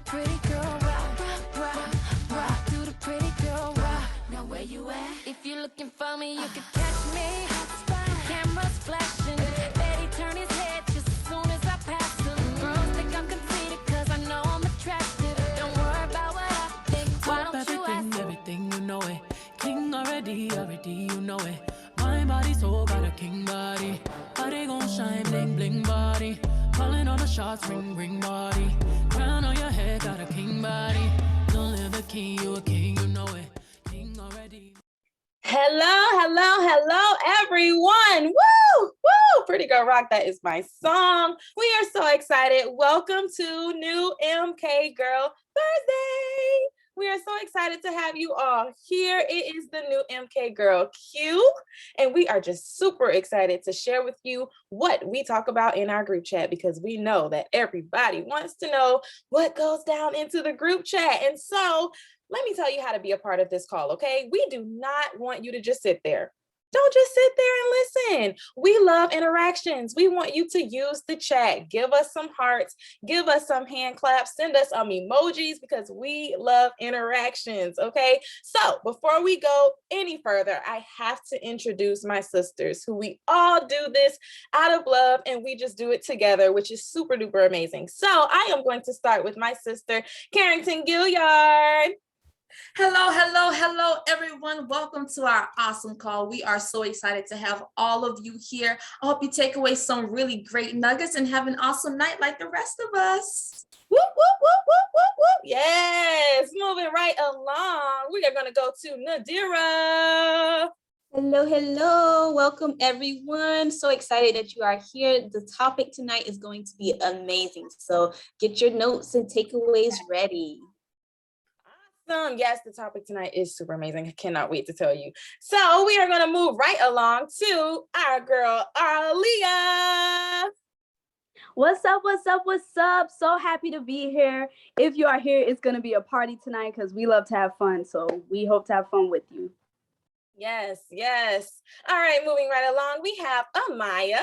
pretty girl rock, rock, rock, rock. Do the pretty girl rock. Now where you at? If you're looking for me, you can catch me. Cameras flashing, Betty turn his head just as soon as I pass him. Girls think I'm conceited 'cause I know I'm attractive. Don't worry about what I think. Why don't you ask? Everything you know it. King already, you know it. My body so got a king body. Body gon' shine, bling, bling body. Calling all the shots, ring, ring body. Crown on your head, got a king body. Don't live a king, you a king, you know it. King already. Hello, everyone. Woo, woo. Pretty Girl Rock, that is my song. We are so excited. Welcome to new MKGIRL Thursday. We are so excited to have you all here. It is the new MKGIRL Q, and we are just super excited to share with you what we talk about in our group chat because we know that everybody wants to know what goes down into the group chat. And so let me tell you how to be a part of this call, okay? We do not want you to just sit there. Don't just sit there and listen. We love interactions. We want you to use the chat. Give us some hearts, give us some hand claps, send us some emojis because we love interactions, okay? So before we go any further, I have to introduce my sisters who we all do this out of love and we just do it together, which is super duper amazing. So I am going to start with my sister, Carrington Gilliard. Hello, everyone. Welcome to our awesome call. We are so excited to have all of you here. I hope you take away some really great nuggets and have an awesome night like the rest of us. Whoop, whoop, whoop, whoop, whoop, whoop. Yes, moving right along. We are going to go to Nadira. Hello. Welcome, everyone. So excited that you are here. The topic tonight is going to be amazing. So get your notes and takeaways ready. Awesome. Yes, the topic tonight is super amazing. I cannot wait to tell you. So we are going to move right along to our girl, Arlia. What's up? So happy to be here. If you are here, it's going to be a party tonight because we love to have fun. So we hope to have fun with you. Yes. All right, moving right along, we have Amaya.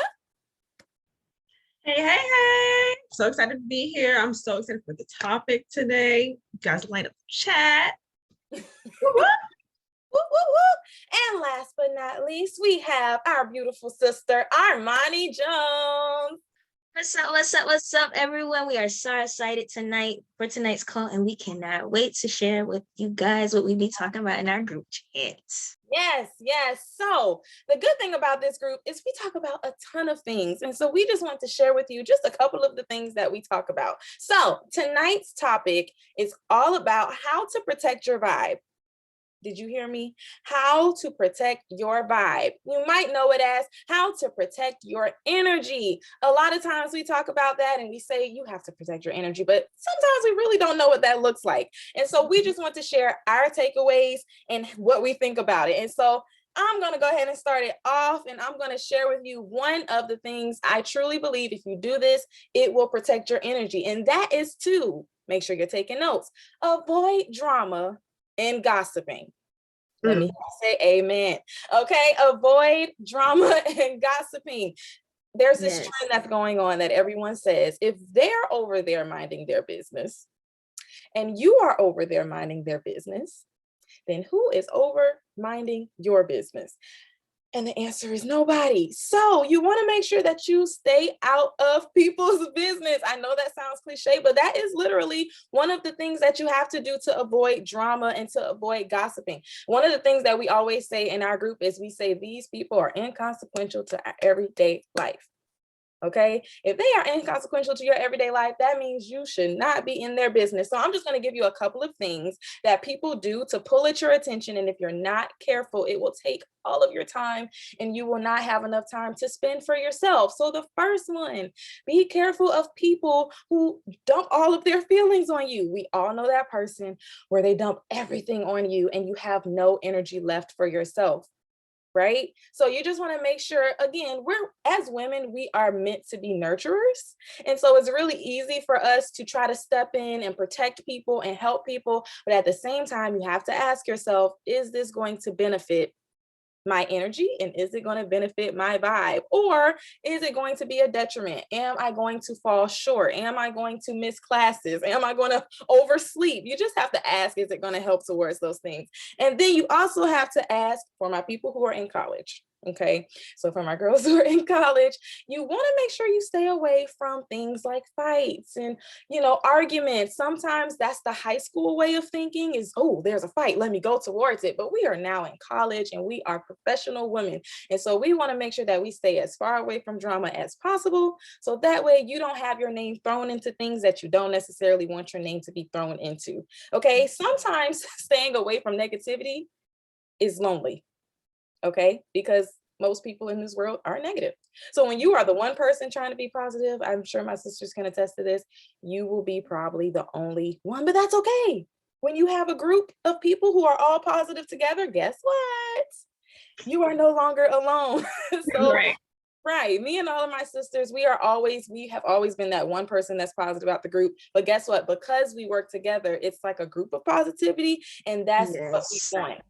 Hey. So excited to be here. I'm so excited for the topic today. You guys light up the chat. Woo, woo. And last but not least, we have our beautiful sister, Armani Jones. What's up, everyone? We are so excited for tonight's call, and we cannot wait to share with you guys what we be talking about in our group chats. Yes. So the good thing about this group is we talk about a ton of things. And so we just want to share with you just a couple of the things that we talk about. So tonight's topic is all about how to protect your vibe. Did you hear me? How to protect your vibe. You might know it as how to protect your energy. A lot of times we talk about that and we say you have to protect your energy, but sometimes we really don't know what that looks like. And so we just want to share our takeaways and what we think about it. And so I'm going to go ahead and start it off, and I'm going to share with you one of the things I truly believe if you do this, it will protect your energy. And that is to make sure you're taking notes. Avoid drama and gossiping. Let me say amen. Okay, avoid drama and gossiping. There's this trend that's going on that everyone says, if they're over there minding their business and you are over there minding their business, then who is over minding your business? And the answer is nobody. So you want to make sure that you stay out of people's business. I know that sounds cliche, but that is literally one of the things that you have to do to avoid drama and to avoid gossiping. One of the things that we always say in our group is we say these people are inconsequential to our everyday life. Okay, if they are inconsequential to your everyday life, that means you should not be in their business. So I'm just going to give you a couple of things that people do to pull at your attention. And if you're not careful, it will take all of your time and you will not have enough time to spend for yourself. So the first one, be careful of people who dump all of their feelings on you. We all know that person where they dump everything on you and you have no energy left for yourself. Right? So you just want to make sure, again, as women, we are meant to be nurturers. And so it's really easy for us to try to step in and protect people and help people. But at the same time, you have to ask yourself, is this going to benefit my energy and is it going to benefit my vibe, or is it going to be a detriment? Am I going to fall short? Am I going to miss classes? Am I going to oversleep? You just have to ask, is it going to help towards those things? And then you also have to ask, for my people who are in college. Okay, so for my girls who are in college, you want to make sure you stay away from things like fights and, arguments. Sometimes that's the high school way of thinking is, oh, there's a fight, let me go towards it. But we are now in college and we are professional women. And so we want to make sure that we stay as far away from drama as possible. So that way you don't have your name thrown into things that you don't necessarily want your name to be thrown into. Okay, sometimes staying away from negativity is lonely. Okay, because most people in this world are negative. So when you are the one person trying to be positive, I'm sure my sisters can attest to this, you will be probably the only one, but that's okay. When you have a group of people who are all positive together, guess what? You are no longer alone. So, right, me and all of my sisters, we have always been that one person that's positive about the group. But guess what? Because we work together, it's like a group of positivity, and that's what we want.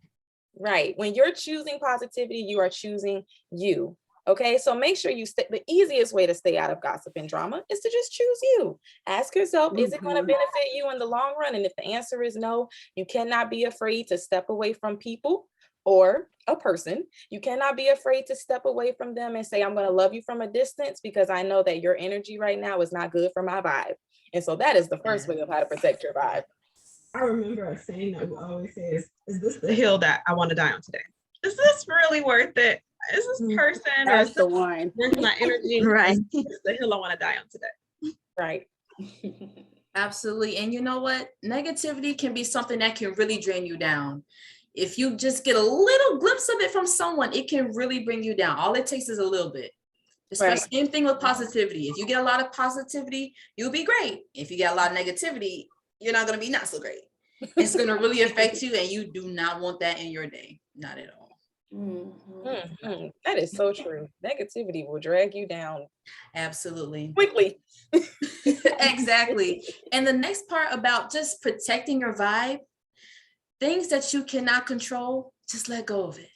Right. When you're choosing positivity, you are choosing you. Okay. So make sure the easiest way to stay out of gossip and drama is to just choose you. Ask yourself, is it going to benefit you in the long run? And if the answer is no, you cannot be afraid to step away from people or a person. You cannot be afraid to step away from them and say, I'm going to love you from a distance because I know that your energy right now is not good for my vibe. And so that is the first way of how to protect your vibe. I remember a saying that we always say is this the hill that I want to die on today? Is this really worth it? Is this person That's the one. My energy? Right. Is this the hill I want to die on today? Right. Absolutely. And you know what? Negativity can be something that can really drain you down. If you just get a little glimpse of it from someone, it can really bring you down. All it takes is a little bit. Especially same thing with positivity. If you get a lot of positivity, you'll be great. If you get a lot of negativity, you're not going to be not so great. It's going to really affect you, and you do not want that in your day. Not at all. Mm-hmm. That is so true. Negativity will drag you down. Absolutely. Quickly. Exactly. And the next part about just protecting your vibe, things that you cannot control, just let go of it.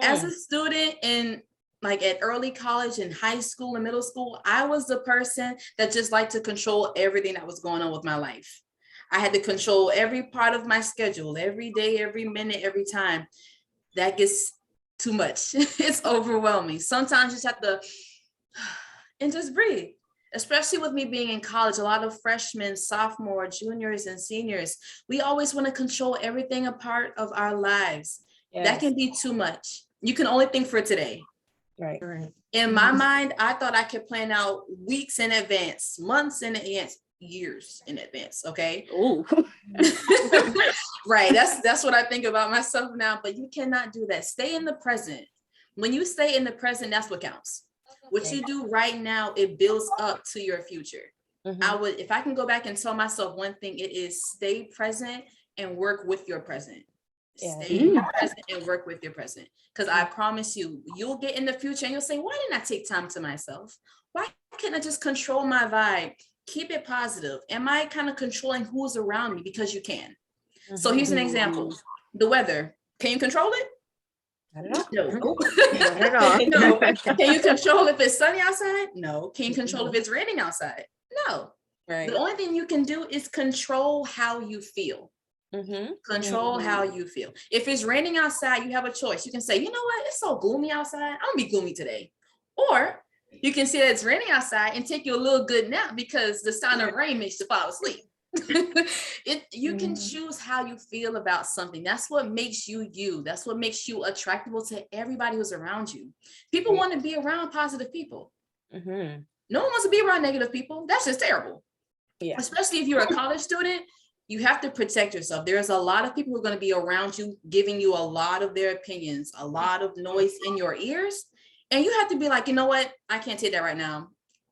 As a student in at early college and high school and middle school, I was the person that just liked to control everything that was going on with my life. I had to control every part of my schedule, every day, every minute, every time. That gets too much. It's overwhelming. Sometimes you just have to and just breathe. Especially with me being in college, a lot of freshmen, sophomores, juniors, and seniors, we always want to control everything a part of our lives. Yes. That can be too much. You can only think for today. Right. In my mind, I thought I could plan out weeks in advance, months in advance, years in advance. Okay. Ooh. Right. That's what I think about myself now. But you cannot do that. Stay in the present. When you stay in the present, that's what counts. What you do right now, it builds up to your future. Mm-hmm. If I can go back and tell myself one thing, it is stay present and work with your present. Stay in your present and work with your present. Because I promise you, you'll get in the future and you'll say, why didn't I take time to myself? Why can't I just control my vibe? Keep it positive. Am I kind of controlling who's around me? Because you can. Mm-hmm. So here's an example. The weather. Can you control it? No. Not at all. No. Can you control if it's sunny outside? No. Can you control if it's raining outside? No. Right. The only thing you can do is control how you feel. Mm-hmm. Control how you feel. If it's raining outside, you have a choice. You can say, you know what? It's so gloomy outside. I'm gonna be gloomy today. Or you can see that it's raining outside and take you a little good nap because the sound of rain makes you fall asleep. You can choose how you feel about something. That's what makes you you. That's what makes you attractable to everybody who's around you. People want to be around positive people. Mm-hmm. No one wants to be around negative people. That's just terrible. Yeah. Especially if you're a college student, you have to protect yourself. There's a lot of people who are going to be around you, giving you a lot of their opinions, a lot of noise in your ears. And you have to be like, you know what? I can't take that right now.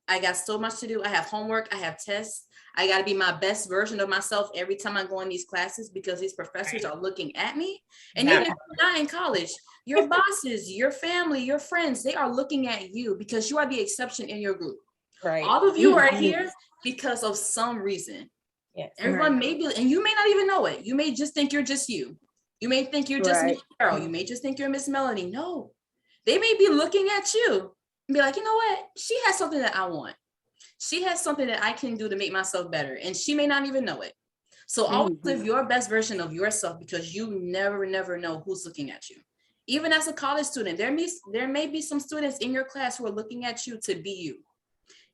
I got so much to do. I have homework. I have tests. I got to be my best version of myself every time I go in these classes because these professors are looking at me. And even if you're not in college, your bosses, your family, your friends, they are looking at you because you are the exception in your group. Right. All of you are here because of some reason. Yes. Everyone may be, and you may not even know it. You may just think you're just you. You may think you're just Miss Carol. You may just think you're Miss Melanie. No, they may be looking at you and be like, you know what? She has something that I want. She has something that I can do to make myself better. And she may not even know it. So always live your best version of yourself, because you never know who's looking at you. Even as a college student, there may be some students in your class who are looking at you to be you.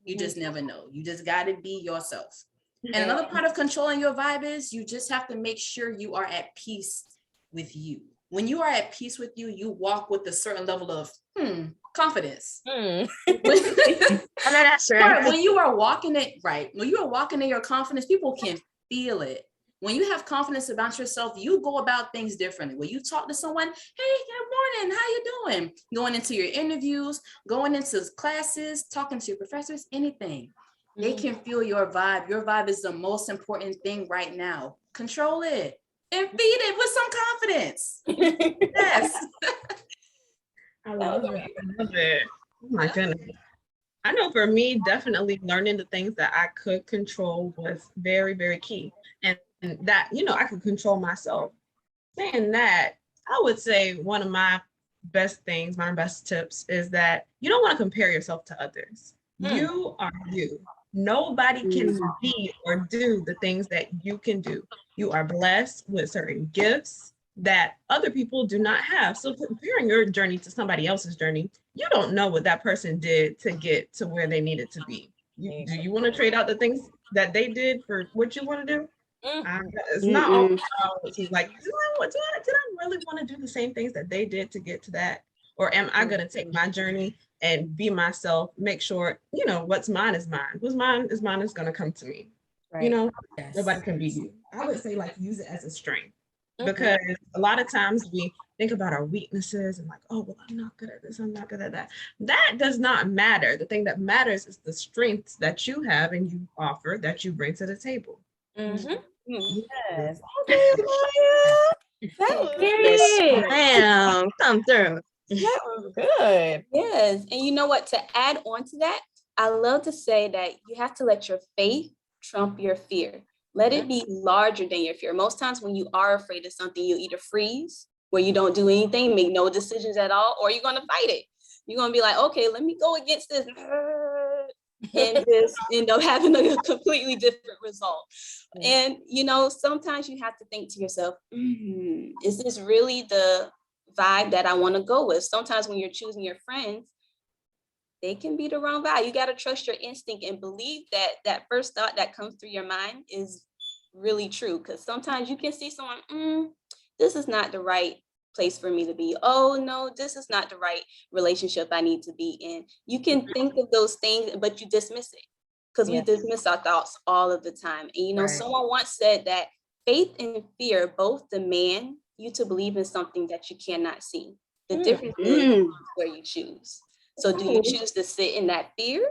You just never know. You just got to be yourself. And another part of controlling your vibe is you just have to make sure you are at peace with you. When you are at peace with you, you walk with a certain level of confidence. I know that's right. When you are walking it right, when you are walking in your confidence, people can feel it. When you have confidence about yourself, you go about things differently. When you talk to someone, hey, good morning, how you doing? Going into your interviews, going into classes, talking to your professors, anything. They can feel your vibe. Your vibe is the most important thing right now. Control it and feed it with some confidence. Yes. I love it. Oh my goodness. I know for me, definitely learning the things that I could control was very, very key. And that, I could control myself. Saying that, I would say one of my best things, my best tips is that you don't want to compare yourself to others. You are you. Nobody can be or do the things that you can do. You are blessed with certain gifts that other people do not have. So comparing your journey to somebody else's journey, you don't know what that person did to get to where they needed to be. Do you want to trade out the things that they did for what you want to do? It's not all like, did I really want to do the same things that they did to get to that? Or am I going to take my journey and be myself, make sure, what's mine is mine. What's mine is mine is going to come to me. Right. Nobody can be you. I would say use it as a strength, because a lot of times we think about our weaknesses and like, oh, well, I'm not good at this, I'm not good at that. That does not matter. The thing that matters is the strengths that you have and you offer that you bring to the table. Yes. Damn, come through. That was good. Yes. And you know what? To add on to that, I love to say that you have to let your faith trump your fear. Let it be larger than your fear. Most times when you are afraid of something, you either freeze, where you don't do anything, make no decisions at all, or you're going to fight it. You're going to be like, okay, let me go against this. And just end up having a completely different result. And, sometimes you have to think to yourself, is this really the vibe that I want to go with? Sometimes when you're choosing your friends, they can be the wrong vibe. You got to trust your instinct and believe that that first thought that comes through your mind is really true. Because sometimes you can see someone, this is not the right place for me to be. Oh no, this is not the right relationship I need to be in. You can think of those things, but you dismiss it, because we dismiss our thoughts all of the time. And someone once said that faith and fear both demand you to believe in something that you cannot see. The difference is where you choose. So do you choose to sit in that fear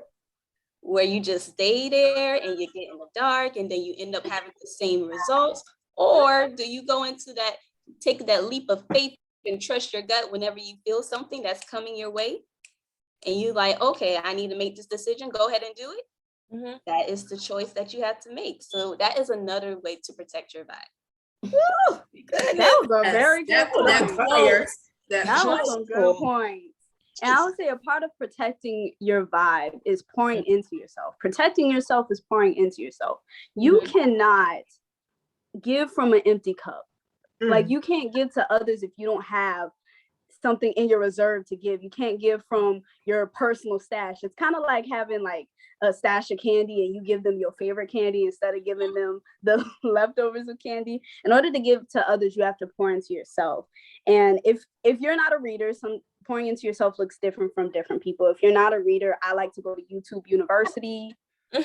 where you just stay there and you get in the dark and then you end up having the same results? Or do you go into that, take that leap of faith and trust your gut whenever you feel something that's coming your way? And you're like, okay, I need to make this decision. Go ahead and do it. That is the choice that you have to make. So that is another way to protect your vibe. That was a very good point. That was a good point. And I would say a part of protecting your vibe is pouring into yourself. Protecting yourself is pouring into yourself. You cannot give from an empty cup. Like, you can't give to others if you don't have something in your reserve to give. You can't give from your personal stash. It's kind of like having like a stash of candy and you give them your favorite candy instead of giving them the leftovers of candy. In order to give to others, you have to pour into yourself. And if you're not a reader, pouring into yourself looks different from different people. If you're not a reader, I like to go to YouTube University.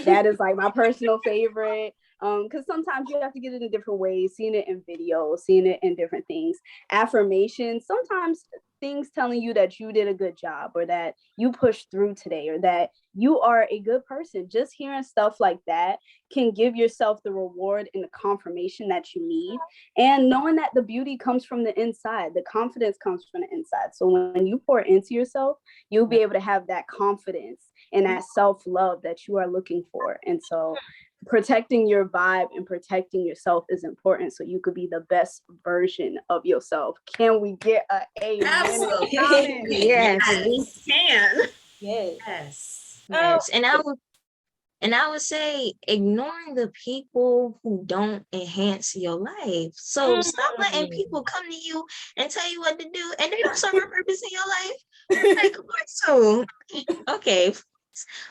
That is like my personal favorite. Because sometimes you have to get it in different ways, seeing it in videos, seeing it in different things. Affirmations, sometimes things telling you that you did a good job or that you pushed through today or that you are a good person. Just hearing stuff like that can give yourself the reward and the confirmation that you need. And knowing that the beauty comes from the inside, the confidence comes from the inside. So when you pour into yourself, you'll be able to have that confidence and that self-love that you are looking for. And so protecting your vibe and protecting yourself is important so you could be the best version of yourself. Can we get a amen? Absolutely. Yes. We can. Yes. Yes. Yes. And I would say ignoring the people who don't enhance your life. So stop letting people come to you and tell you what to do, and they don't serve a purpose in your life. Like, what? So, okay.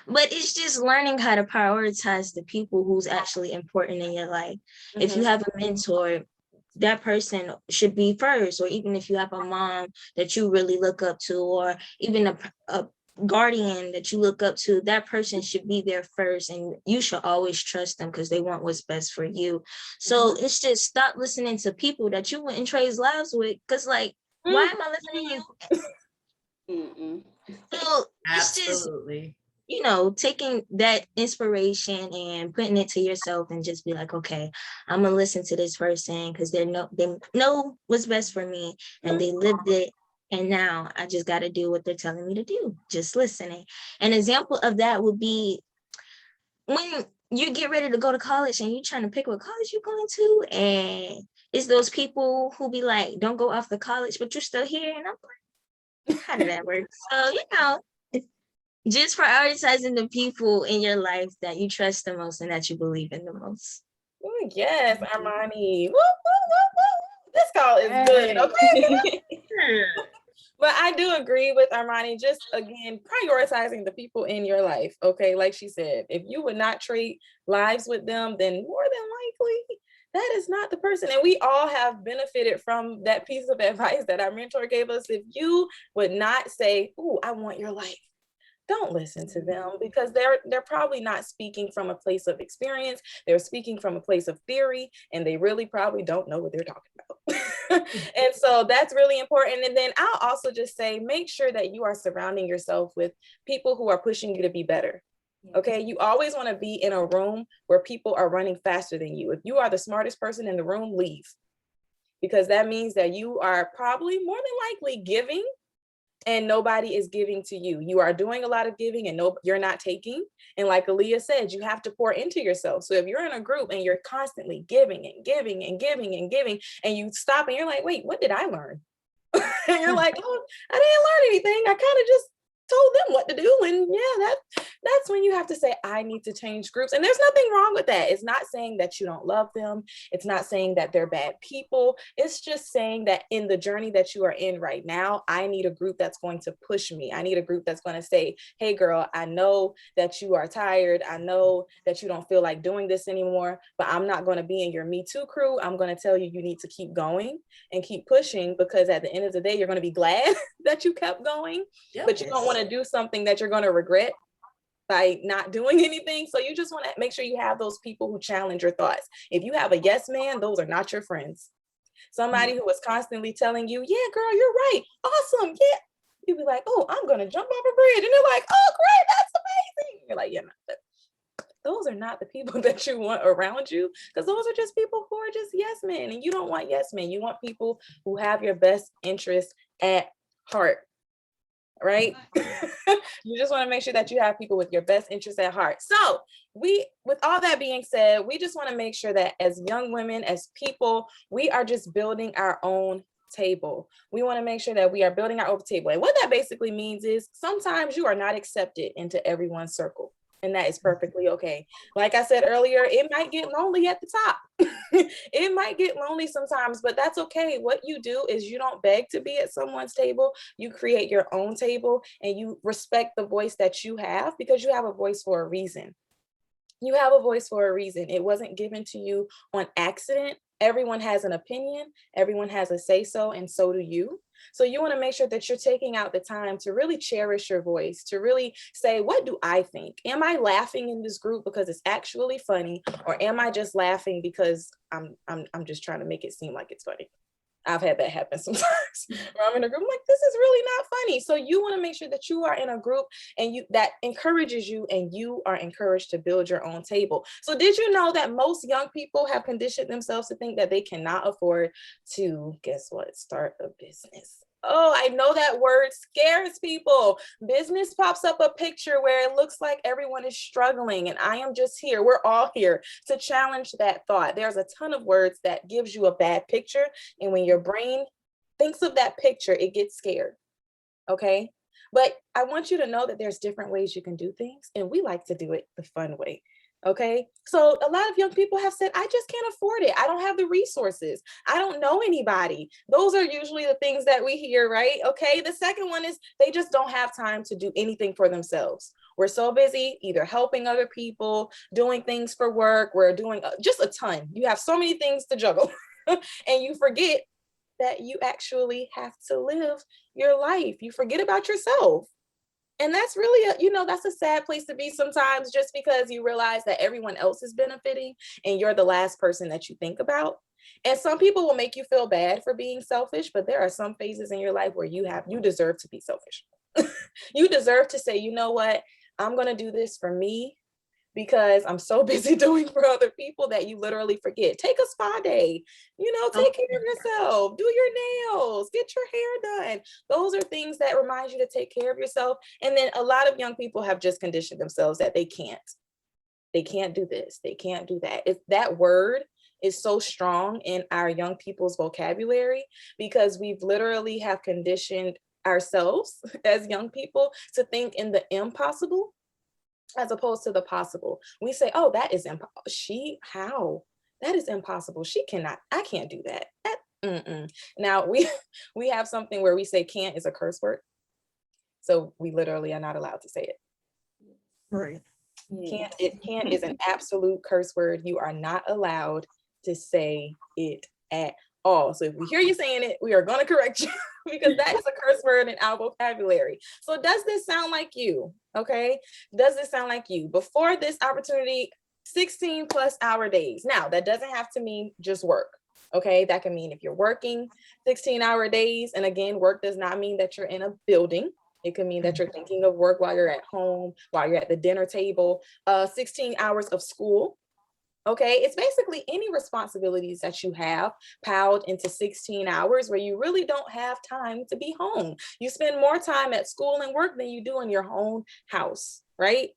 But it's just learning how to prioritize the people who's actually important in your life. If you have a mentor, that person should be first, or even if you have a mom that you really look up to, or even a guardian that you look up to, that person should be there first, and you should always trust them because they want what's best for you. So it's just stop listening to people that you wouldn't trade lives with, because like, why am I listening to you? So it's just, Absolutely. you know, taking that inspiration and putting it to yourself and just be like, okay, I'm gonna listen to this person because they know what's best for me and they lived it. And now I just got to do what they're telling me to do, just listening. An example of that would be when you get ready to go to college and you're trying to pick what college you're going to. And it's those people who be like, don't go off the college, but you're still here. And I'm like, how did that work? So, you know, just prioritizing the people in your life that you trust the most and that you believe in the most. Ooh, yes, Armani. Woo, woo, woo, woo. This call is good. Okay. But I do agree with Armani, just again, prioritizing the people in your life. Okay. Like she said, if you would not trade lives with them, then more than likely that is not the person. And we all have benefited from that piece of advice that our mentor gave us. If you would not say, "Ooh, I want your life," don't listen to them, because they're probably not speaking from a place of experience. They're speaking from a place of theory, and they really probably don't know what they're talking about. And so that's really important. And then I'll also just say, make sure that you are surrounding yourself with people who are pushing you to be better. Okay, you always want to be in a room where people are running faster than you. If you are the smartest person in the room, leave, because that means that you are probably more than likely giving and nobody is giving to you. You are doing a lot of giving and you're not taking. And like Aaliyah said, you have to pour into yourself. So if you're in a group and you're constantly giving and giving and giving and giving, and you stop and you're like, wait, what did I learn? And you're like, oh, I didn't learn anything. I kind of just told them what to do. And yeah, that's when you have to say, I need to change groups. And there's nothing wrong with that. It's not saying that you don't love them. It's not saying that they're bad people. It's just saying that in the journey that you are in right now, I need a group that's going to push me. I need a group that's going to say, hey girl, I know that you are tired. I know that you don't feel like doing this anymore, but I'm not going to be in your Me Too crew. I'm going to tell you, you need to keep going and keep pushing, because at the end of the day, you're going to be glad that you kept going, but you don't want to do something that you're going to regret by not doing anything. So you just want to make sure you have those people who challenge your thoughts. If you have a yes man, those are not your friends. Somebody who is constantly telling you, yeah, girl, you're right. Awesome. Yeah. You'll be like, oh, I'm going to jump off a bridge. And they're like, oh, great. That's amazing. You're like, yeah, no, those are not the people that you want around you, because those are just people who are just yes men. And you don't want yes men. You want people who have your best interest at heart. Right? You just want to make sure that you have people with your best interests at heart. So with all that being said, we just want to make sure that as young women, as people, we are just building our own table. We want to make sure that we are building our own table. And what that basically means is sometimes you are not accepted into everyone's circle. And that is perfectly okay. Like I said earlier, it might get lonely at the top. It might get lonely sometimes, but that's okay. What you do is you don't beg to be at someone's table. You create your own table and you respect the voice that you have, because you have a voice for a reason. You have a voice for a reason. It wasn't given to you on accident. Everyone has an opinion. Everyone has a say-so, and so do you. So you want to make sure that you're taking out the time to really cherish your voice, to really say, what do I think? Am I laughing in this group because it's actually funny? Or am I just laughing because I'm just trying to make it seem like it's funny? I've had that happen sometimes where I'm in a group, I'm like, this is really not funny. So you want to make sure that you are in a group and that encourages you, and you are encouraged to build your own table. So did you know that most young people have conditioned themselves to think that they cannot afford to, guess what, start a business? Oh, I know that word scares people. Business pops up a picture where it looks like everyone is struggling, and I am just here. We're all here to challenge that thought. There's a ton of words that gives you a bad picture, and when your brain thinks of that picture, it gets scared. Okay? But I want you to know that there's different ways you can do things, and we like to do it the fun way. Okay. So a lot of young people have said, I just can't afford it. I don't have the resources. I don't know anybody. Those are usually the things that we hear, right? Okay. The second one is they just don't have time to do anything for themselves. We're so busy either helping other people, doing things for work. We're doing just a ton. You have so many things to juggle and you forget that you actually have to live your life. You forget about yourself. And that's really that's a sad place to be sometimes, just because you realize that everyone else is benefiting and you're the last person that you think about. And some people will make you feel bad for being selfish, but there are some phases in your life where you deserve to be selfish. You deserve to say, you know what, I'm going to do this for me, because I'm so busy doing for other people that you literally forget. Take a spa day, take care of yourself, do your nails, get your hair done. Those are things that remind you to take care of yourself. And then a lot of young people have just conditioned themselves that they can't do this, they can't do that. That word is so strong in our young people's vocabulary, because we've literally have conditioned ourselves as young people to think in the impossible as opposed to the possible. We say, oh, that is impossible. How? That is impossible. She cannot, I can't do that. Now we have something where we say can't is a curse word. So we literally are not allowed to say it. Right. Can't is an absolute curse word. You are not allowed to say it at all. So if we hear you saying it, we are going to correct you because that is a curse word in our vocabulary. So does this sound like you? Okay. Does this sound like you? Before this opportunity, 16 plus hour days. Now, that doesn't have to mean just work. Okay. That can mean if you're working 16-hour days. And again, work does not mean that you're in a building. It could mean that you're thinking of work while you're at home, while you're at the dinner table, 16 hours of school. Okay, it's basically any responsibilities that you have piled into 16 hours where you really don't have time to be home. You spend more time at school and work than you do in your own house, right?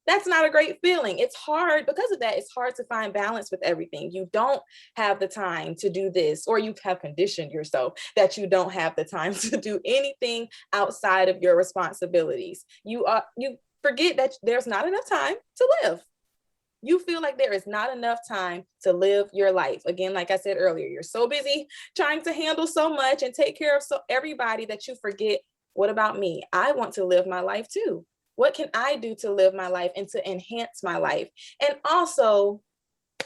That's not a great feeling. It's hard because of that. It's hard to find balance with everything. You don't have the time to do this, or you have conditioned yourself that you don't have the time to do anything outside of your responsibilities. You forget that there's not enough time to live. You feel like there is not enough time to live your life. Again, like I said earlier, you're so busy trying to handle so much and take care of everybody that you forget, what about me? I want to live my life too. What can I do to live my life and to enhance my life? And also,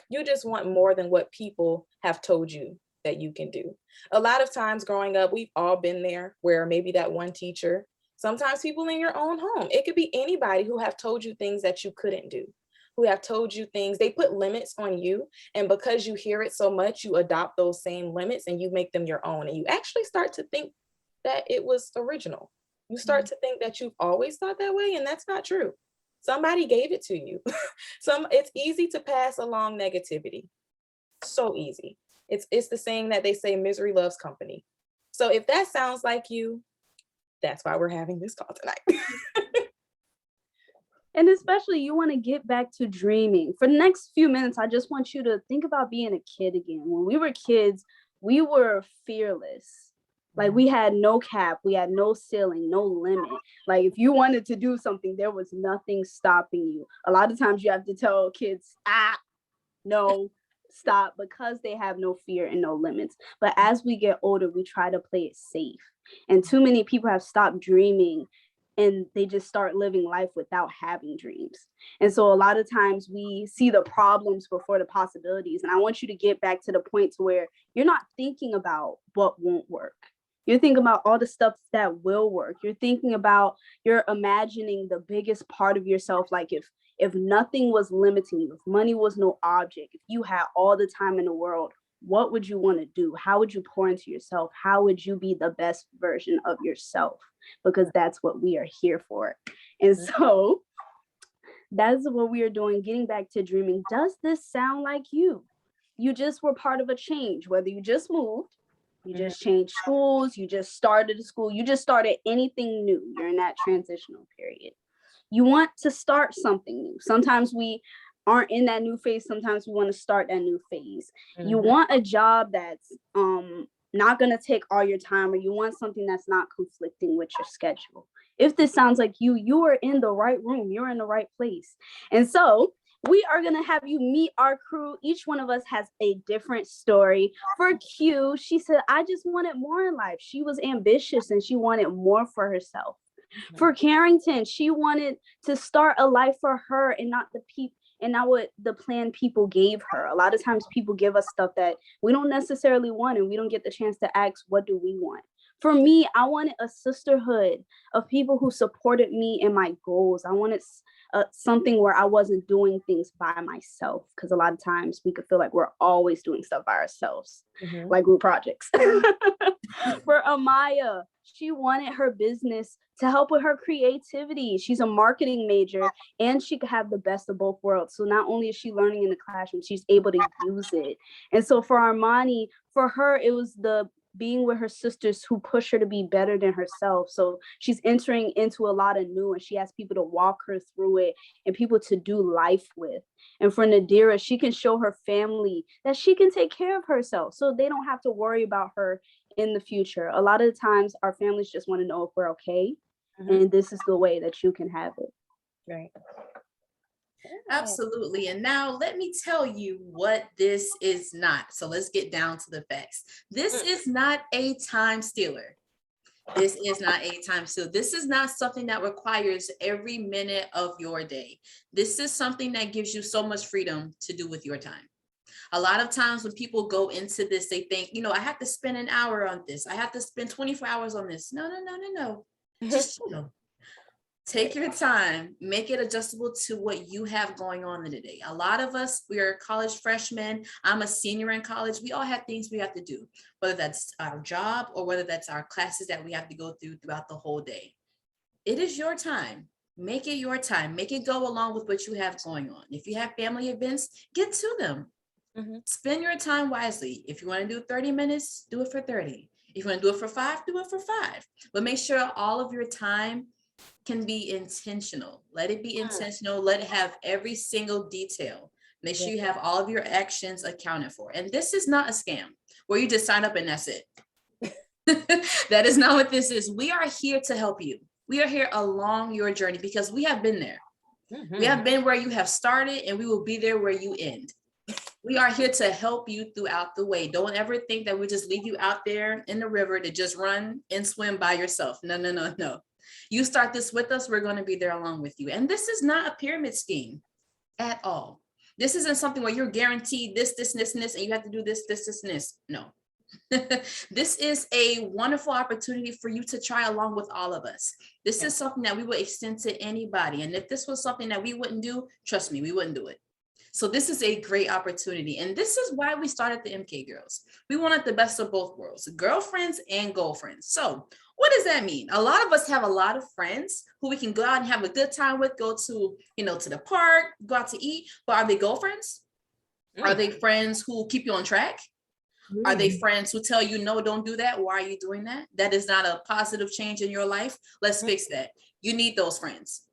you just want more than what people have told you that you can do. A lot of times growing up, we've all been there where maybe that one teacher, sometimes people in your own home, it could be anybody who have told you things that you couldn't do, who have told you things, they put limits on you. And because you hear it so much, you adopt those same limits and you make them your own. And you actually start to think that it was original. You start to think that you've always thought that way, and that's not true. Somebody gave it to you. It's easy to pass along negativity. So easy. It's the saying that they say, misery loves company. So if that sounds like you, that's why we're having this call tonight. And especially you want to get back to dreaming. For the next few minutes, I just want you to think about being a kid again. When we were kids, we were fearless. Like we had no cap, we had no ceiling, no limit. Like if you wanted to do something, there was nothing stopping you. A lot of times you have to tell kids, no, stop, because they have no fear and no limits. But as we get older, we try to play it safe. And too many people have stopped dreaming and they just start living life without having dreams. And so a lot of times we see the problems before the possibilities. And I want you to get back to the point to where you're not thinking about what won't work. You're thinking about all the stuff that will work. You're imagining the biggest part of yourself. Like if nothing was limiting you, if money was no object, if you had all the time in the world, what would you want to do? How would you pour into yourself? How would you be the best version of yourself? Because that's what we are here for. And so that's what we are doing, getting back to dreaming. Does this sound like you? You just were part of a change, whether you just moved, You just changed schools, you just started a school, you just started anything new. You're in that transitional period. You want to start something new. Sometimes we aren't in that new phase. Sometimes we want to start that new phase. You want a job that's not going to take all your time, or you want something that's not conflicting with your schedule. If this sounds like you are in the right room, you're in the right place. And so we are going to have you meet our crew. Each one of us has a different story. For Q, she said, I just wanted more in life. She was ambitious and she wanted more for herself. For Carrington, she wanted to start a life for her and not what the plan people gave her. A lot of times people give us stuff that we don't necessarily want, and we don't get the chance to ask, what do we want? For me, I wanted a sisterhood of people who supported me in my goals. I wanted something where I wasn't doing things by myself, because a lot of times we could feel like we're always doing stuff by ourselves, like group projects. For Amaya, she wanted her business to help with her creativity. She's a marketing major and she could have the best of both worlds. So not only is she learning in the classroom, she's able to use it. And so for Armani, for her, it was the being with her sisters who push her to be better than herself. So she's entering into a lot of new, and she has people to walk her through it and people to do life with. And for Nadira, she can show her family that she can take care of herself, so they don't have to worry about her in the future. A lot of the times our families just want to know if we're okay. And this is the way that you can have it. Right. Absolutely. And now let me tell you what this is not. So let's get down to the facts. This is not a time stealer. This is not a time stealer. This is not something that requires every minute of your day. This is something that gives you so much freedom to do with your time. A lot of times when people go into this, they think, I have to spend an hour on this. I have to spend 24 hours on this. No. Just chill. Take your time, make it adjustable to what you have going on in the day. A lot of us, we are college freshmen. I'm a senior in college. We all have things we have to do, whether that's our job or whether that's our classes that we have to go through throughout the whole day. It is your time. Make it your time. Make it go along with what you have going on. If you have family events, get to them. Spend your time wisely. If you want to do 30 minutes, do it for 30. If you want to do it for 5, do it for 5. But make sure all of your time can be intentional. Let it be intentional. Let it have every single detail. Make sure you have all of your actions accounted for. And this is not a scam where you just sign up and that's it. That is not what this is. We are here to help you. We are here along your journey because we have been there. We have been where you have started, and we will be there where you end. We are here to help you throughout the way. Don't ever think that we just leave you out there in the river to just run and swim by yourself. No. You start this with us, we're going to be there along with you. And this is not a pyramid scheme at all. This isn't something where you're guaranteed this, and you have to do this, and this. No. This is a wonderful opportunity for you to try along with all of us. This is something that we would extend to anybody. And if this was something that we wouldn't do, trust me, we wouldn't do it. So this is a great opportunity. And this is why we started the MK Girls. We wanted the best of both worlds, girlfriends and girlfriends. So what does that mean? A lot of us have a lot of friends who we can go out and have a good time with, go to, to the park, go out to eat. But are they girlfriends? Are they friends who keep you on track? Are they friends who tell you, no, don't do that? Why are you doing that? That is not a positive change in your life. Let's fix that. You need those friends.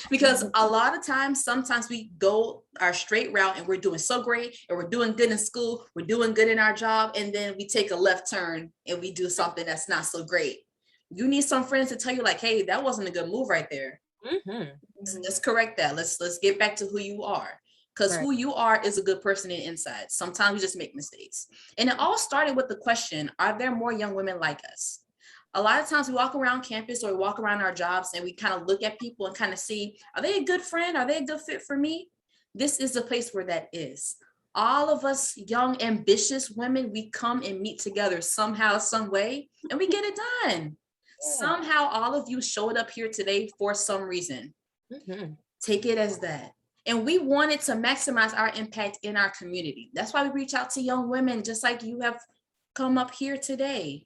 Because a lot of times, sometimes we go our straight route and we're doing so great and we're doing good in school, we're doing good in our job, and then we take a left turn and we do something that's not so great. You need some friends to tell you like, hey, that wasn't a good move right there. Let's correct that. Let's get back to who you are. Because who you are is a good person in inside. Sometimes we just make mistakes. And it all started with the question, are there more young women like us? A lot of times we walk around campus or we walk around our jobs and we kind of look at people and kind of see, are they a good friend? Are they a good fit for me? This is the place where that is. All of us young, ambitious women, we come and meet together somehow, some way, and we get it done. Somehow all of you showed up here today for some reason. Take it as that. And we wanted to maximize our impact in our community. That's why we reach out to young women, just like you have come up here today.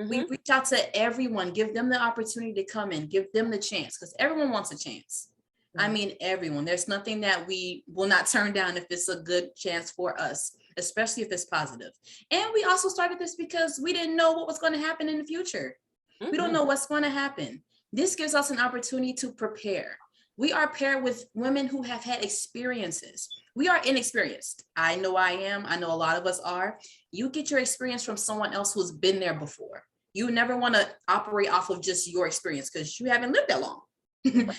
We reach out to everyone, give them the opportunity to come in, give them the chance, because everyone wants a chance. I mean, everyone. There's nothing that we will not turn down if it's a good chance for us. especially if it's positive. And we also started this because we didn't know what was going to happen in the future. We don't know what's going to happen. This gives us an opportunity to prepare. We are paired with women who have had experiences. We are inexperienced. I know I am. I know a lot of us are. You get your experience from someone else who's been there before. You never want to operate off of just your experience because you haven't lived that long.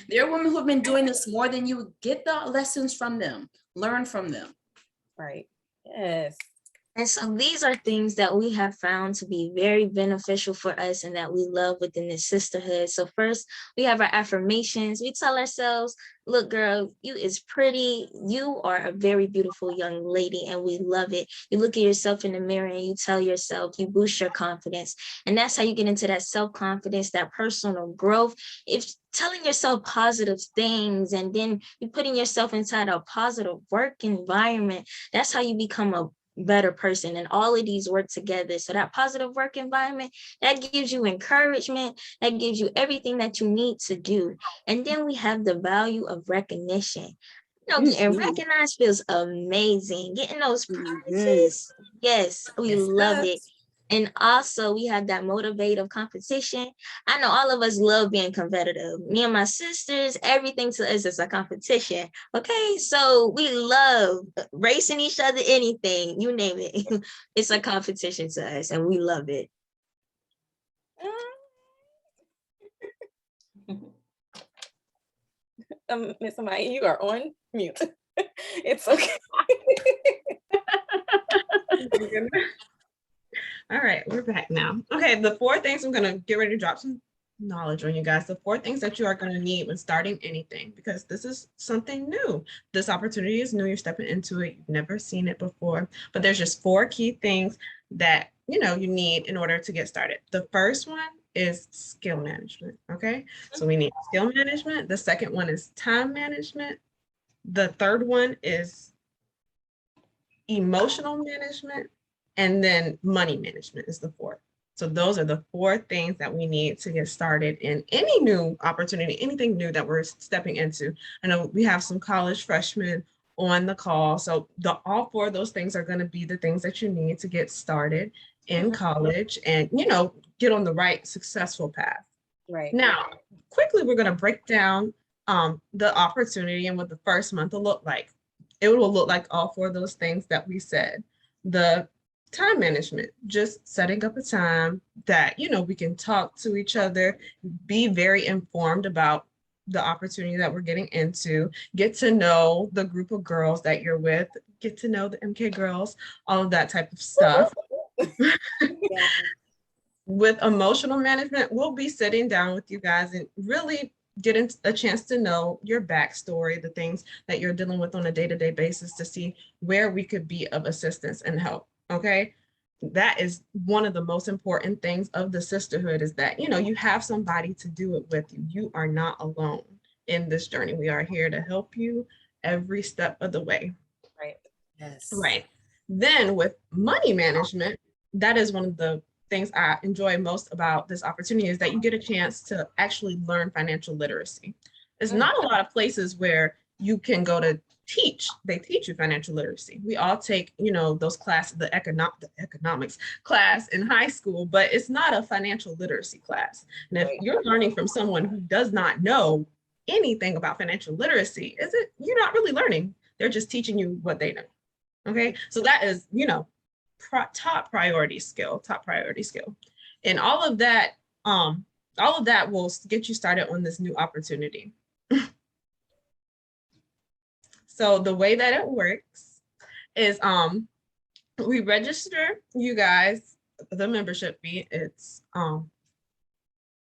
There are women who have been doing this more than you. Get the lessons from them. Learn from them. Right. Yes. And so these are things that we have found to be very beneficial for us and that we love within this sisterhood. So first, we have our affirmations. We tell ourselves, look, girl, you is pretty. You are a very beautiful young lady and we love it. You look at yourself in the mirror and you tell yourself, you boost your confidence. And that's how you get into that self-confidence, that personal growth. If telling yourself positive things and then you putting yourself inside a positive work environment, that's how you become a better person. And all of these work together. So that positive work environment, that gives you encouragement, that gives you everything that you need to do. And then we have the value of recognition. You know, getting recognized feels amazing. Getting those prizes, yes, we love it. And also we have that motivative competition. I know all of us love being competitive. Me and my sisters, everything to us is a competition. Okay, so we love racing each other, anything, you name it. It's a competition to us and we love it. Miss Amaya, you are on mute. It's okay. All right, we're back now. Okay, the 4 things I'm gonna get ready to drop some knowledge on you guys. The 4 things that you are gonna need when starting anything, because this is something new. This opportunity is new, you're stepping into it, you've never seen it before, but there's just 4 key things that you need in order to get started. The first one is skill management, okay? So we need skill management. The second one is time management. The third one is emotional management. And then money management is the 4th. So those are the 4 things that we need to get started in any new opportunity, anything new that we're stepping into. I know we have some college freshmen on the call. So all 4 of those things are going to be the things that you need to get started in college and, get on the right successful path. Right. Now, quickly, we're going to break down the opportunity and what the first month will look like. It will look like all 4 of those things that we said. The time management, just setting up a time that, we can talk to each other, be very informed about the opportunity that we're getting into, get to know the group of girls that you're with, get to know the MK girls, all of that type of stuff. With emotional management, we'll be sitting down with you guys and really getting a chance to know your backstory, the things that you're dealing with on a day-to-day basis to see where we could be of assistance and help. Okay, that is one of the most important things of the sisterhood is that, you have somebody to do it with you. You are not alone in this journey. We are here to help you every step of the way. Right. Yes. Right. Then with money management, that is one of the things I enjoy most about this opportunity is that you get a chance to actually learn financial literacy. There's not a lot of places where you can go to they teach you financial literacy. We all take, those classes, the economics class in high school, but it's not a financial literacy class. And if you're learning from someone who does not know anything about financial literacy, you're not really learning. They're just teaching you what they know. Okay, so that is, top priority skill. And all of that will get you started on this new opportunity. So the way that it works is we register you guys, the membership fee. It's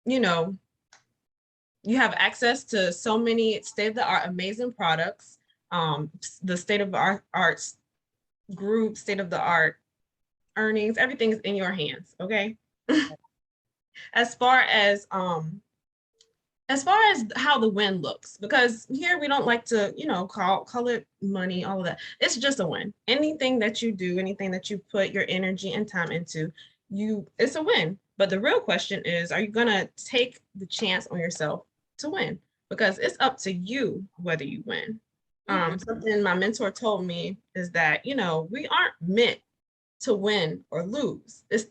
you have access to so many state-of-the-art amazing products, the state-of-the-art group, state-of-the-art earnings, everything's in your hands, okay? As far as how the win looks, because here we don't like to, call it money, all of that. It's just a win. Anything that you do, anything that you put your energy and time into, it's a win. But the real question is, are you gonna take the chance on yourself to win? Because it's up to you whether you win. Something my mentor told me is that, you know, we aren't meant to win or lose. It's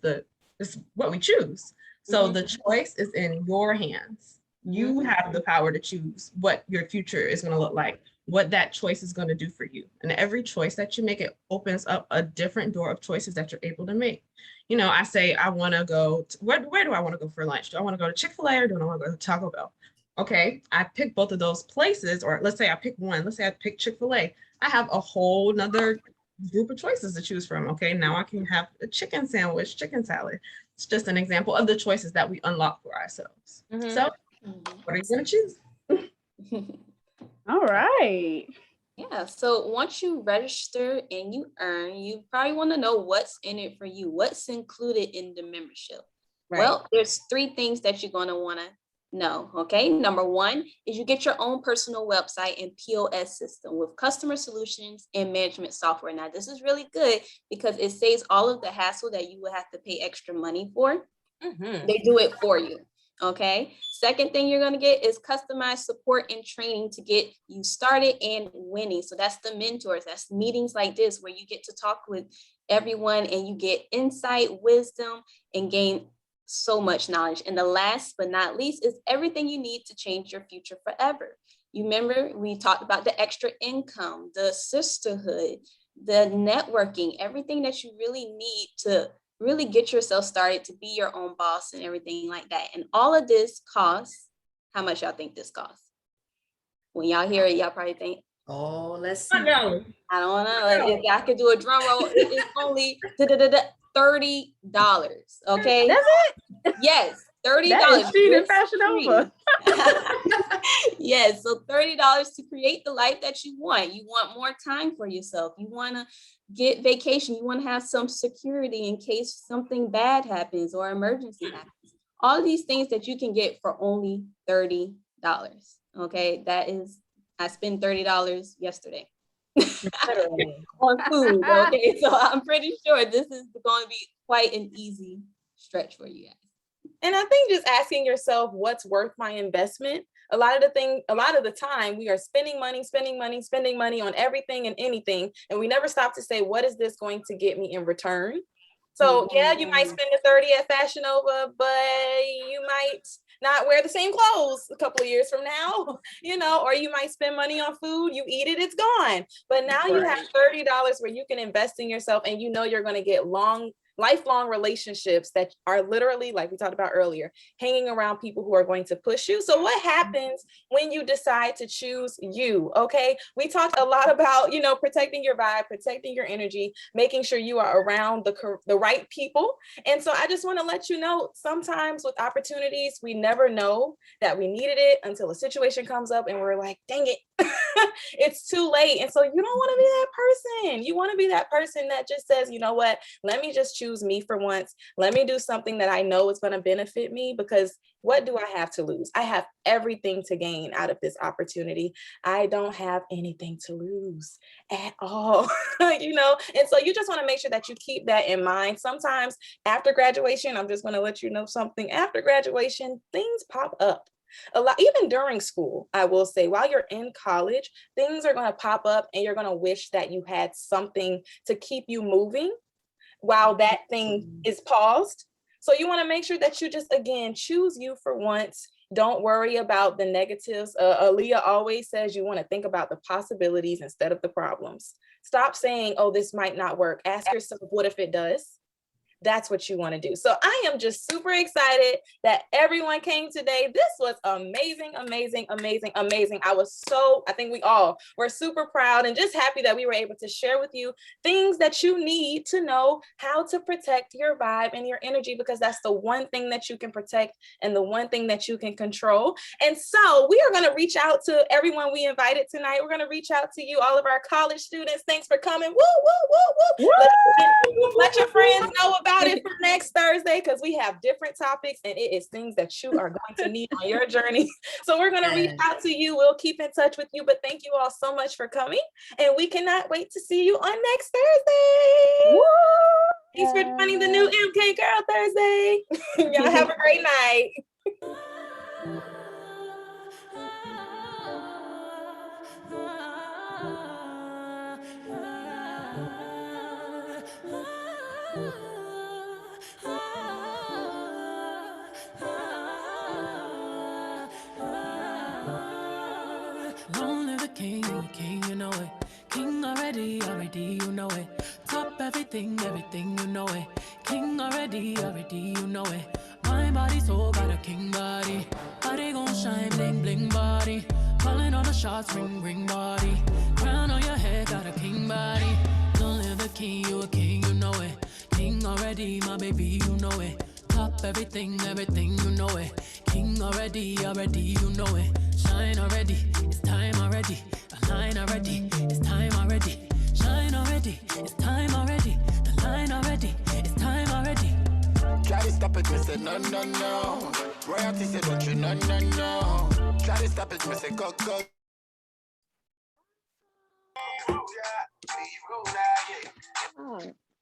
what we choose. So the choice is in your hands. You have the power to choose what your future is going to look like, what that choice is going to do for you. And every choice that you make, it opens up a different door of choices that you're able to make. You know, I say, I want to go, where do I want to go for lunch? Do I want to go to Chick-fil-A or do I want to go to Taco Bell? Okay, I pick both of those places, or let's say I pick one. Let's say I pick Chick-fil-A. I have a whole nother group of choices to choose from. Okay, now I can have a chicken sandwich, chicken salad. It's just an example of the choices that we unlock for ourselves. So what are you going to choose? All right. Yeah, so once you register and you earn, you probably want to know what's in it for you, what's included in the membership. Right. Well, there's 3 things that you're going to want to know, okay? Number 1 is you get your own personal website and POS system with customer solutions and management software. Now, this is really good because it saves all of the hassle that you would have to pay extra money for. They do it for you. Okay. Second thing you're going to get is customized support and training to get you started and winning. So that's the mentors. That's meetings like this where you get to talk with everyone and you get insight, wisdom, and gain so much knowledge. And the last but not least is everything you need to change your future forever. You remember we talked about the extra income, the sisterhood, the networking, everything that you really need to really get yourself started to be your own boss and everything like that. And all of this costs, how much y'all think this costs? When y'all hear it, y'all probably think, Oh, let's see. I know. I don't know. Like, if I could do a drum roll, it is only $30. Okay. That's it. Yes, $30. That is cheating Fashion Nova. Yes, so $30 to create the life that you want. You want more time for yourself. You want to get vacation. You want to have some security in case something bad happens or emergency happens. All of these things that you can get for only $30. Okay, that is, I spent $30 yesterday on food. Okay, so I'm pretty sure this is going to be quite an easy stretch for you guys. And I think just asking yourself what's worth my investment. A lot of the time we are spending money on everything and anything. And we never stop to say, what is this going to get me in return? So yeah, you might spend the 30 at Fashion Nova, but you might not wear the same clothes a couple of years from now, you know, or you might spend money on food, you eat it, it's gone. But now you have $30 where you can invest in yourself and you know you're going to get lifelong relationships that are literally, like we talked about earlier, hanging around people who are going to push you. So what happens when you decide to choose you? Okay, we talked a lot about, you know, protecting your vibe, protecting your energy, making sure you are around the right people. And so I just want to let you know, sometimes with opportunities, we never know that we needed it until a situation comes up and we're like, dang it, it's too late. And so you don't want to be that person. You want to be that person that just says, you know what, let me just choose me for once. Let me do something that I know is going to benefit me, because what do I have to lose? I have everything to gain out of this opportunity. I don't have anything to lose at all, you know? And so you just want to make sure that you keep that in mind. Sometimes after graduation, I'm just going to let you know something. After graduation, things pop up. A lot, even during school, I will say, while you're in college, things are going to pop up and you're going to wish that you had something to keep you moving while that thing is paused. So you want to make sure that you just, again, choose you for once. Don't worry about the negatives. Aaliyah always says you want to think about the possibilities instead of the problems. Stop saying, oh, this might not work. Ask yourself, what if it does? That's what you want to do. So I am just super excited that everyone came today. This was amazing, amazing, amazing, amazing. I think we all were super proud and just happy that we were able to share with you things that you need to know how to protect your vibe and your energy, because that's the one thing that you can protect and the one thing that you can control. And so we are going to reach out to everyone we invited tonight. We're going to reach out to you, all of our college students. Thanks for coming. Woo, woo, woo, woo. Let your friends know about it for next Thursday, because we have different topics and it is things that you are going to need on your journey. So we're going to reach out to you. We'll keep in touch with you, but thank you all so much for coming, and we cannot wait to see you on next Thursday. Woo! Thanks for joining the new MK Girl Thursday. Y'all have a great night. king, you a king, you know it. King already, already, you know it. Top everything, everything, you know it. King already, already, you know it. My body, soul, got a king body. Body gon' shine, bling, bling body. Calling all the shots, ring, ring body. Crown on your head, got a king body. Don't live a king, you a king, you know it. King already, my baby, you know it. Top everything, everything, you know it. King already, already, you know it. Shine already, it's time already. The line already, it's time already. Shine already, it's time already. The line already, it's time already. Try to stop it, me say no, no, no. Royalty say don't you, no, no, no. Try to stop it, me say go, go. Oh.